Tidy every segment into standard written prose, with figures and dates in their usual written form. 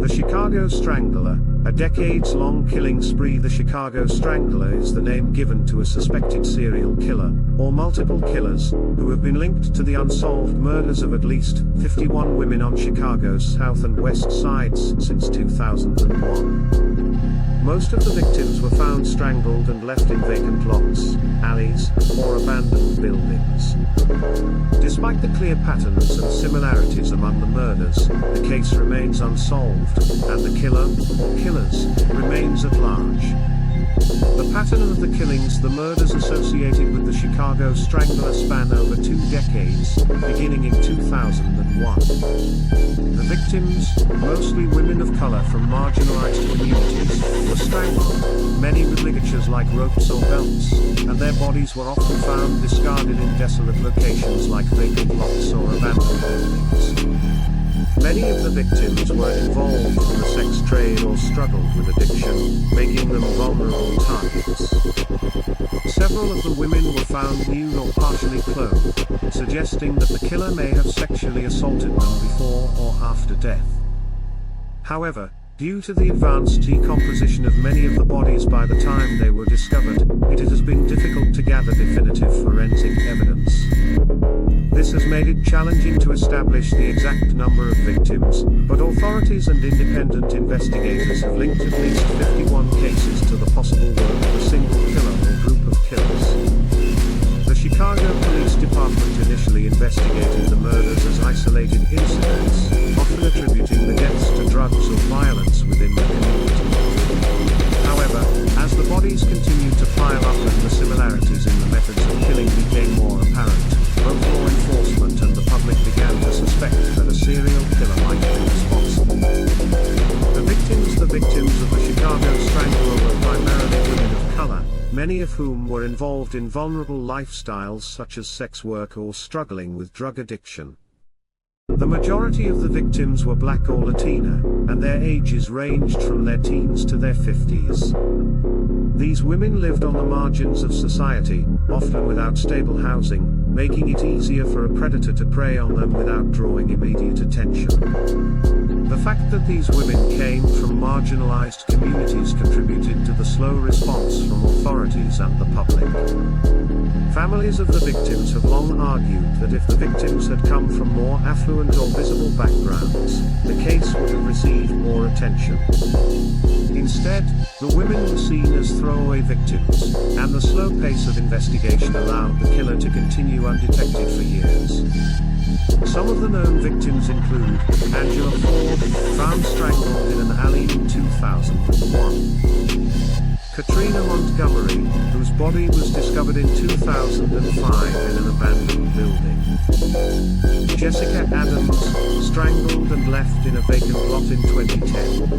The Chicago Strangler, a decades-long killing spree. The Chicago Strangler is the name given to a suspected serial killer, or multiple killers, who have been linked to the unsolved murders of at least 51 women on Chicago's south and west sides since 2001. Most of the victims were found strangled and left in vacant lots, alleys, or abandoned buildings. Despite the clear patterns and similarities among the murders, the case remains unsolved, and the killer, or killers, remains at large. The pattern of the killings, the murders associated with the Chicago Strangler, span over 2 decades, beginning in 2001. The victims, mostly women of color from marginalized communities, were strangled, many with ligatures like ropes or belts, and their bodies were often found discarded in desolate locations like vacant lots or abandoned buildings. Many of the victims were involved in the sex trade or struggled with addiction, making them vulnerable targets. Several of the women were found nude or partially clothed, suggesting that the killer may have sexually assaulted them before or after death. However, due to the advanced decomposition of many of the bodies by the time they were discovered, it has been difficult to gather definitive forensic evidence. This has made it challenging to establish the exact number of victims, but authorities and independent investigators have linked at least 51 cases to the possible work of a single killer or group of killers. The Chicago Police Department initially investigated the murders as isolated incidents, often attributing the deaths to drugs or violence within the community. However, as the bodies continued to pile up and the similarities in the methods of killing became more apparent, both law enforcement and the public began to suspect that a serial killer might be responsible. The victims of the Chicago Strangler were primarily women of color, many of whom were involved in vulnerable lifestyles such as sex work or struggling with drug addiction. The majority of the victims were Black or Latina, and their ages ranged from their teens to their 50s. These women lived on the margins of society, often without stable housing, making it easier for a predator to prey on them without drawing immediate attention. The fact that these women came from marginalized communities contributed to the slow response from authorities and the public. Families of the victims have long argued that if the victims had come from more affluent or visible backgrounds, the case would have received more attention. Instead, the women were seen as throwaway victims, and the slow pace of investigation allowed the killer to continue undetected for years. Some of the known victims include Angela Ford, found strangled in an alley in 2001. Katrina Montgomery, whose body was discovered in 2005 in an abandoned building. Jessica Adams, strangled and left in a vacant lot in 2010.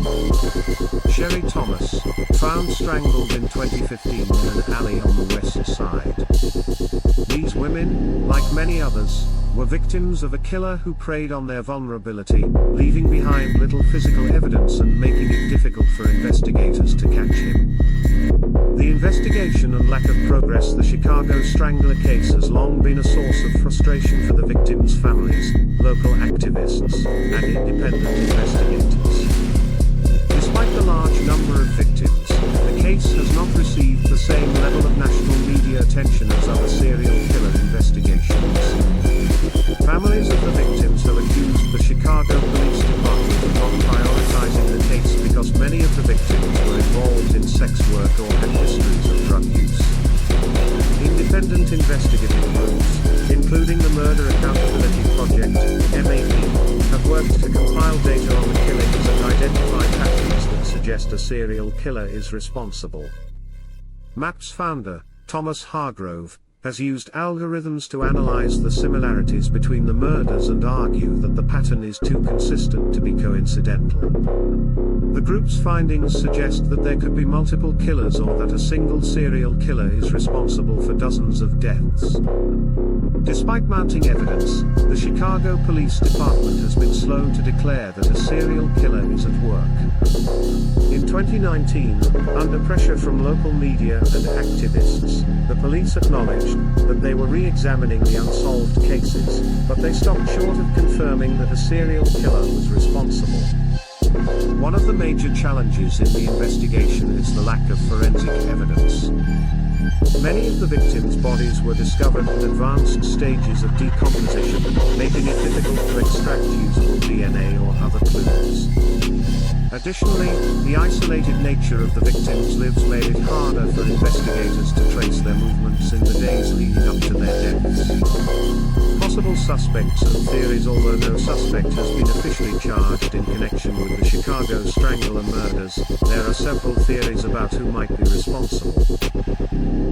Sherry Thomas, found strangled in 2015 in an alley on the west side. These women, like many others, were victims of a killer who preyed on their vulnerability, leaving behind little physical evidence and making it difficult for investigators to catch him. The investigation and lack of progress. The Chicago Strangler case has long been a source of frustration for the victims' families, local activists, and independent investigators. Despite the large number of victims, the case has not received the same level of national media attention as other serial killer investigations. Families of the victims have accused the Chicago Police Department of not prioritizing the case because many of the victims were involved in sex work or had histories of drug use. Independent investigative groups, including the Murder Accountability Project, MAP, have worked to compile data on the killings and identify patterns that suggest a serial killer is responsible. MAP's founder, Thomas Hargrove, has used algorithms to analyze the similarities between the murders and argue that the pattern is too consistent to be coincidental. The group's findings suggest that there could be multiple killers or that a single serial killer is responsible for dozens of deaths. Despite mounting evidence, the Chicago Police Department has been slow to declare that a serial killer is at work. In 2019, under pressure from local media and activists, the police acknowledged that they were re-examining the unsolved cases, but they stopped short of confirming that a serial killer was responsible. One of the major challenges in the investigation is the lack of forensic evidence. Many of the victims' bodies were discovered in advanced stages of decomposition, making it difficult to extract usable DNA or other clues. Additionally, the isolated nature of the victims' lives made it harder for investigators to trace their movements in the days leading up to their deaths. Possible suspects and theories. Although no suspect has been officially charged in connection with the Chicago Strangler murders, there are several theories about who might be responsible.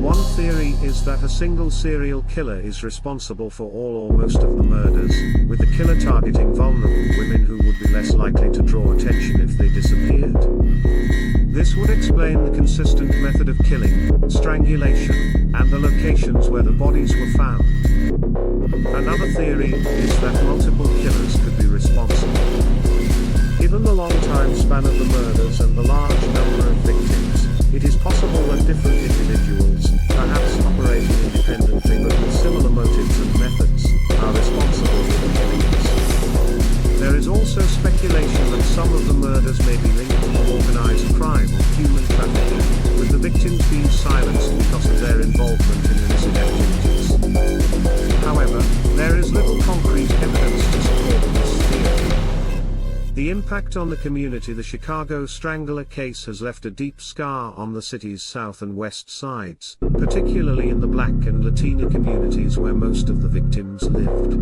One theory is that a single serial killer is responsible for all or most of the murders, with the killer targeting vulnerable women who would be less likely to draw attention if they disappeared. This would explain the consistent method of killing, strangulation, and the locations where the bodies were found. Another theory is that multiple killers could be responsible. Given the long time span of the murders and the large number of victims, it is possible that different individuals, perhaps operating independently but with similar motives and methods, are responsible for the killings. There is also speculation that some of the murders may be linked to organized crime or human trafficking, with the victims being silenced because of their involvement in illicit activities. However, there is little concrete evidence to support this theory. The impact on the community. The Chicago Strangler case has left a deep scar on the city's south and west sides, particularly in the Black and Latina communities where most of the victims lived.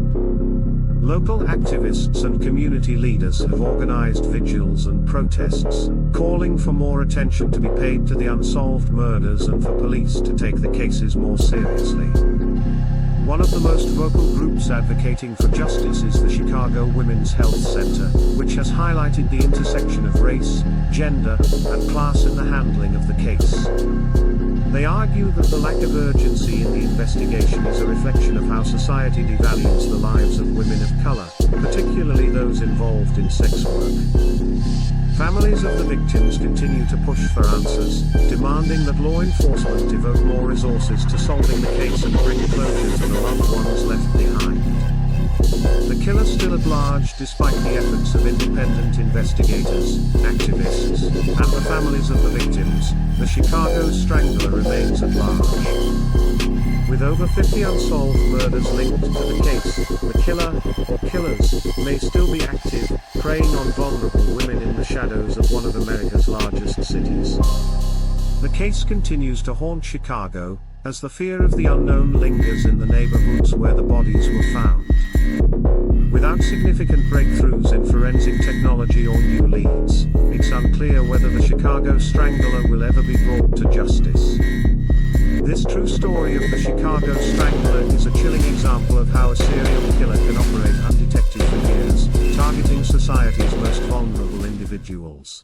Local activists and community leaders have organized vigils and protests, calling for more attention to be paid to the unsolved murders and for police to take the cases more seriously. One of the most vocal groups advocating for justice is the Chicago Women's Health Center, which has highlighted the intersection of race, gender, and class in the handling of the case. They argue that the lack of urgency in the investigation is a reflection of how society devalues the lives of women of color, particularly those involved in sex work. Families of the victims continue to push for answers, demanding that law enforcement devote more resources to solving the case and bring closure to the loved ones left behind. The killer still at large despite the efforts of independent investigators, activists, and the families of the victims. The Chicago Strangler remains at large. With over 50 unsolved murders linked to the case, the killer, or killers, may still be active, preying on vulnerable women in the shadows of one of America's largest cities. The case continues to haunt Chicago, as the fear of the unknown lingers in the neighborhoods where the bodies were found. Without significant breakthroughs in forensic technology or new leads, it's unclear whether the Chicago Strangler will ever be brought to justice. This true story of the Chicago Strangler is a chilling example of how a serial killer can operate undetected for years, targeting society's most vulnerable individuals.